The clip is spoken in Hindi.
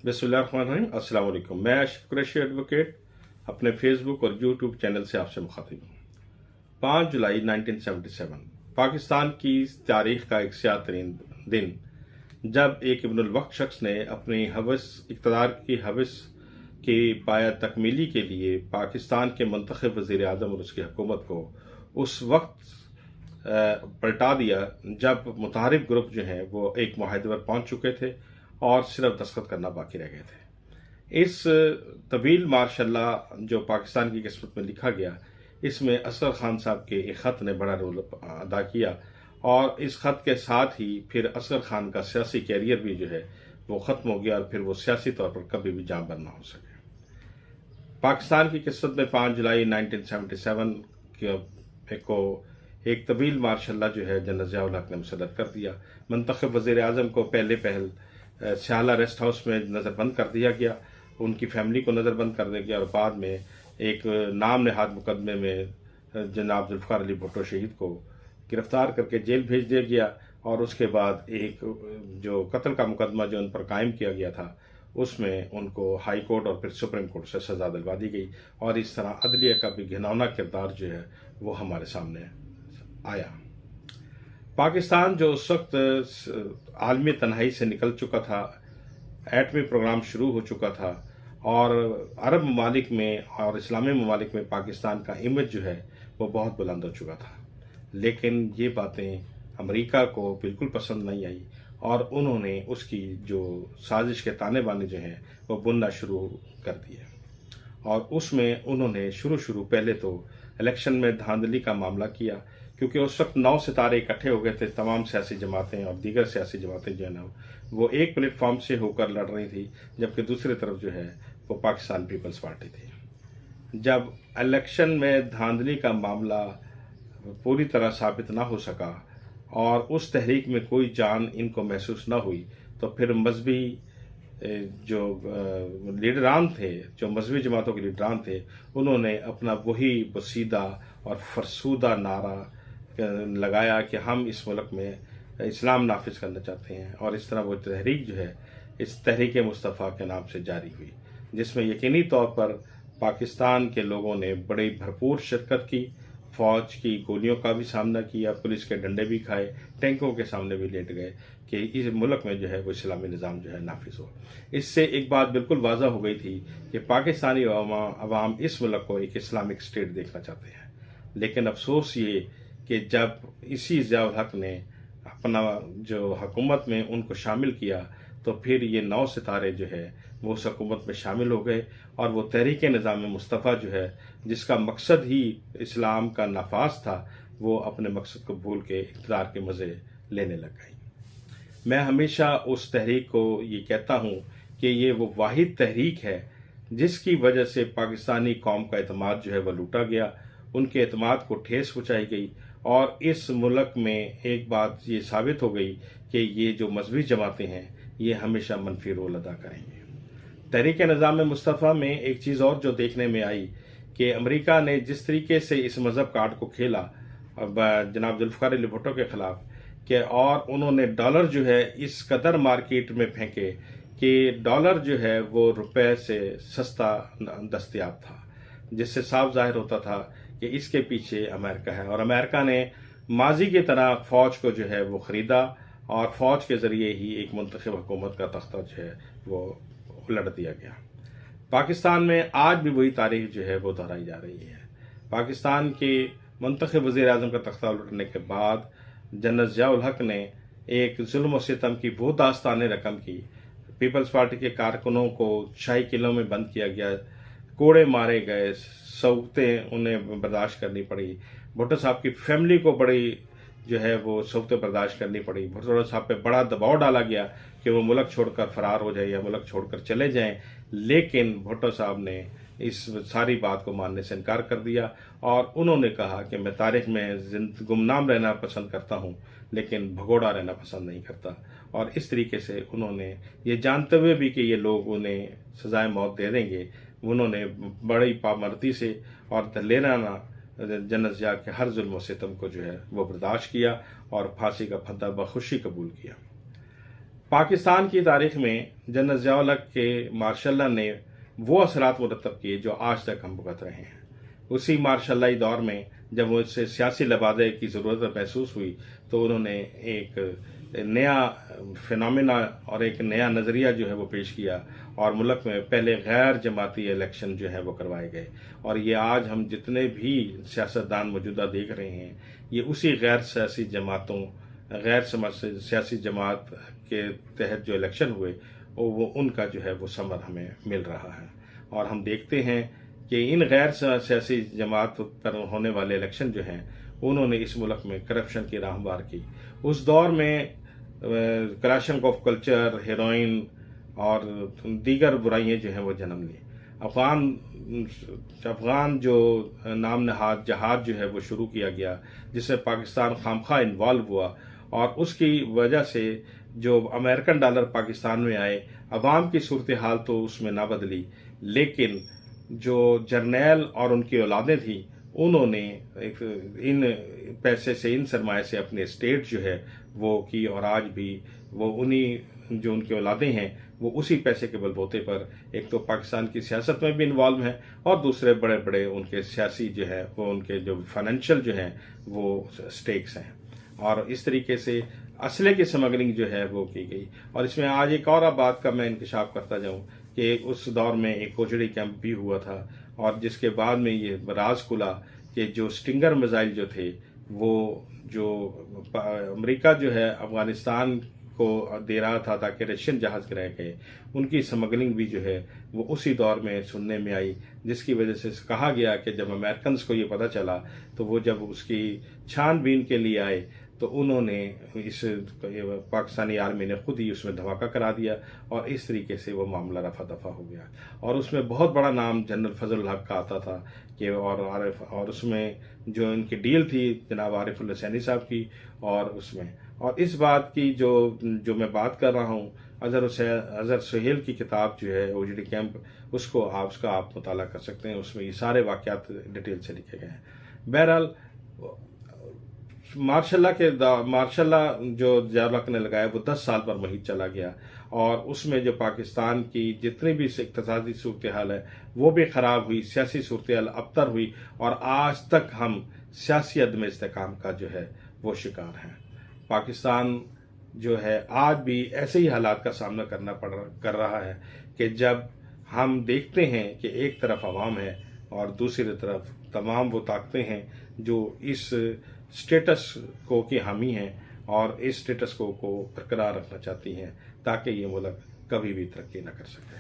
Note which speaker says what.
Speaker 1: बिस्मिल्लाहिर्रहमानिर्रहीम। अस्सलाम वालेकुम। मैं आशिफ कुरैशी एडवोकेट अपने फेसबुक और यूट्यूब चैनल से आपसे मुखातिब हूँ। 5 जुलाई 1977 पाकिस्तान की तारीख का एक स्याह तरीन दिन, जब एक इब्नुल वक्त शख्स ने अपनी हवस इक़्तिदार की हवस की पाया तकमीली के लिए पाकिस्तान के मुंतखब वज़ीर आज़म और उसकी हुकूमत को उस वक्त पलटा दिया जब मुतारिब ग्रुप जो हैं वो एक मुआहदे पर पहुंच चुके थे और सिर्फ दस्तखत करना बाकी रह गए थे। इस तवील मार्शल्ला जो पाकिस्तान की किस्मत में लिखा गया, इसमें असगर खान साहब के एक ख़त ने बड़ा रोल अदा किया और इस ख़त के साथ ही फिर असगर खान का सियासी कैरियर भी जो है वो ख़त्म हो गया और फिर वो सियासी तौर पर कभी भी जाँबंद ना हो सके। पाकिस्तान की किस्मत में 5 जुलाई 1977 को एक तवील मार्शल्ला जो है जनरल ज़ियाउल हक ने मुसल्लत कर दिया। मुंतखब वज़ीर आज़म को पहले पहल स्याला रेस्ट हाउस में नज़रबंद कर दिया गया, उनकी फैमिली को नज़रबंद कर दिया गया और बाद में एक नाम नहाद मुकदमे में जनाब जुल्फ़िकार अली भुट्टो शहीद को गिरफ्तार करके जेल भेज दिया गया और उसके बाद एक जो कत्ल का मुकदमा जो उन पर कायम किया गया था उसमें उनको हाई कोर्ट और फिर सुप्रीम कोर्ट से सज़ा दिलवा दी गई और इस तरह अदलिया का भी घिनौना किरदार जो है वो हमारे सामने आया। पाकिस्तान जो उस वक्त आलमी तन्हाई से निकल चुका था, एटमी प्रोग्राम शुरू हो चुका था और अरब ममालिक में और इस्लामी ममालिक में पाकिस्तान का इमेज जो है वो बहुत बुलंद हो चुका था, लेकिन ये बातें अमेरिका को बिल्कुल पसंद नहीं आई और उन्होंने उसकी जो साजिश के ताने बाने जो हैं वो बुनना शुरू कर दिए और उसमें उन्होंने शुरू पहले तो इलेक्शन में धांधली का मामला किया, क्योंकि उस वक्त 9 सितारे इकट्ठे हो गए थे। तमाम सियासी जमातें और दीगर सियासी जमातें जो है ना वो एक प्लेटफॉर्म से होकर लड़ रही थी, जबकि दूसरी तरफ जो है वो पाकिस्तान पीपल्स पार्टी थी। जब इलेक्शन में धांधली का मामला पूरी तरह साबित ना हो सका और उस तहरीक में कोई जान इनको महसूस ना हुई, तो फिर मजहबी जो लीडरान थे, जो मजहबी जमातों के लीडरान थे, उन्होंने अपना वही बसीदा और फरसूदा नारा लगाया कि हम इस मुल्क में इस्लाम नाफिज करना चाहते हैं और इस तरह वो तहरीक जो है इस तहरीक मुस्तफ़ा के नाम से जारी हुई, जिसमें यकीनी तौर पर पाकिस्तान के लोगों ने बड़ी भरपूर शिरकत की, फौज की गोलियों का भी सामना किया, पुलिस के डंडे भी खाए, टैंकों के सामने भी लेट गए कि इस मुल्क में जो है वो इस्लामी निज़ाम जो है नाफिज हो। इससे एक बात बिल्कुल वाज़ा हो गई थी कि पाकिस्तानी अवाम इस मुल्क को एक इस्लामिक स्टेट देखना चाहते हैं। लेकिन अफसोस ये कि जब इसी ज़ियाउल हक ने अपना जो हुकूमत में उनको शामिल किया, तो फिर ये 9 सितारे जो है वो उस हुकूमत में शामिल हो गए और वो तहरीक निज़ाम मुस्तफ़ा जो है जिसका मकसद ही इस्लाम का नफाज था, वो अपने मकसद को भूल के इक़्तिदार के मज़े लेने लग गई। मैं हमेशा उस तहरीक को ये कहता हूँ कि ये वो वाहिद तहरीक है जिसकी वजह से पाकिस्तानी कौम का एतमाद जो है वह लूटा गया, उनके एतमाद को ठेस पहुँचाई गई और इस मुल्क में एक बात ये साबित हो गई कि ये जो मजहबी जमातें हैं ये हमेशा मनफी रोल अदा करेंगे। तहरीक निज़ाम मुस्तफ़ा में एक चीज़ और जो देखने में आई कि अमेरिका ने जिस तरीके से इस मज़हब कार्ड को खेला जनाब जुल्फ़िकार अली भुट्टो के ख़िलाफ़ कि और उन्होंने डॉलर जो है इस कदर मार्केट में फेंके कि डॉलर जो है वो रुपए से सस्ता दस्तयाब था, जिससे साफ जाहिर होता था कि इसके पीछे अमेरिका है और अमेरिका ने माजी की तरह फ़ौज को जो है वो ख़रीदा और फ़ौज के ज़रिए ही एक मुंतखब हुकूमत का तख्ता जो है वो उलट दिया गया। पाकिस्तान में आज भी वही तारीख जो है वो दोहराई जा रही है। पाकिस्तान के मुंतखब वज़ीर आज़म का तख्ता उलटने के बाद जनरल ज़ियाउल हक ने एक जुल्म और सितम की वो दास्तान रकम की, पीपल्स पार्टी के कारकुनों को शाही किलों में बंद किया गया, कोड़े मारे गए, सौतें उन्हें बर्दाश्त करनी पड़ी, भुट्टो साहब की फैमिली को बड़ी जो है वो सौतें बर्दाश्त करनी पड़ी, भुट्टो साहब पे बड़ा दबाव डाला गया कि वो मुल्क छोड़कर फरार हो जाए या मुल्क छोड़कर चले जाएं, लेकिन भुट्टो साहब ने इस सारी बात को मानने से इनकार कर दिया और उन्होंने कहा कि मैं तारीख में गुमनाम रहना पसंद करता हूँ लेकिन भगोड़ा रहना पसंद नहीं करता। और इस तरीके से उन्होंने ये जानते हुए भी कि ये लोग उन्हें सजाए मौत दे देंगे, उन्होंने बड़ी पामर्दी से और दलेराना जनरल ज़िया के हर जुल्म और सितम को जो है वो बर्दाश्त किया और फांसी का फंदा बखुशी कबूल किया। पाकिस्तान की तारीख में जनरल ज़िया-उल-हक के मार्शल ने वो असरात मुरतब किए जो आज तक हम भुगत रहे हैं। उसी मार्शल्लाई दौर में जब उससे सियासी लबादे की ज़रूरत महसूस हुई तो उन्होंने एक नया फिनोमेना और एक नया नज़रिया जो है वो पेश किया और मुल्क में पहले गैर जमाती इलेक्शन जो है वो करवाए गए। और ये आज हम जितने भी सियासतदान मौजूदा देख रहे हैं ये उसी गैर सियासी जमातों गैर सियासी जमात के तहत जो इलेक्शन हुए वो उनका जो है वो समर हमें मिल रहा है। और हम देखते हैं कि इन गैर सियासी जमात पर होने वाले इलेक्शन जो हैं उन्होंने इस मुल्क में करप्शन की राह हमवार की। उस दौर में क्रैशिंग ऑफ कल्चर, हेरोइन और दीगर बुराइयां जो हैं वो जन्म ली। अफगान जो नाम नहाद जहाज जो है वो शुरू किया गया जिससे पाकिस्तान खामखा इन्वॉल्व हुआ और उसकी वजह से जो अमेरिकन डॉलर पाकिस्तान में आए, अवाम की सूरत हाल तो उसमें ना बदली, लेकिन जो जर्नैल और उनकी औलादें थी उन्होंने इन पैसे से, इन सरमाए से अपने स्टेट जो है वो की और आज भी वो उन्हीं जो उनकी औलादें हैं वो उसी पैसे के बलबूते पर एक तो पाकिस्तान की सियासत में भी इन्वॉल्व हैं और दूसरे बड़े बड़े उनके सियासी जो है वो उनके जो फाइनेंशियल जो हैं वो स्टेक्स हैं। और इस तरीके से असले की स्मगलिंग जो है वो की गई। और इसमें आज एक और बात का मैं इंकशाफ करता जाऊं कि उस दौर में एक कोचड़ी कैंप भी हुआ था और जिसके बाद में ये राज खुला कि जो स्टिंगर मिसाइल जो थे वो जो अमेरिका जो है अफगानिस्तान को दे रहा था ताकि रशियन जहाज गिराए गए, उनकी स्मगलिंग भी जो है वो उसी दौर में सुनने में आई, जिसकी वजह से कहा गया कि जब अमेरिकन को ये पता चला तो वो जब उसकी छानबीन के लिए आए तो उन्होंने इस पाकिस्तानी आर्मी ने खुद ही उसमें धमाका करा दिया और इस तरीके से वो मामला रफा दफा हो गया। और उसमें बहुत बड़ा नाम जनरल फजल हक का आता था कि और उसमें जो इनकी डील थी जनाब आरिफ हुसैनी साहब की और उसमें और इस बात की जो मैं बात कर रहा हूँ अजहर सुहेल की किताब जो है ओजीडी कैंप उसका आप मुताला कर सकते हैं। उसमें ये सारे वाक़यात डिटेल से लिखे गए हैं। बहरहाल मार्शल्ला जो ज़िया-उल-हक ने लगाया वो 10 साल पर मुहित चला गया और उसमें जो पाकिस्तान की जितनी भी इक़्तिसादी सूरत हाल है वो भी ख़राब हुई, सियासी सूरत हाल अबतर हुई और आज तक हम सियासी अदम इस्तेकाम का जो है वो शिकार हैं। पाकिस्तान जो है आज भी ऐसे ही हालात का सामना कर रहा है कि जब हम देखते हैं कि एक तरफ अवाम है और दूसरी तरफ तमाम वो ताकतें हैं जो इस स्टेटस को की हामी हैं और इस स्टेटस को बरकरार रखना चाहती हैं ताकि ये मुल्क कभी भी तरक्की न कर सके।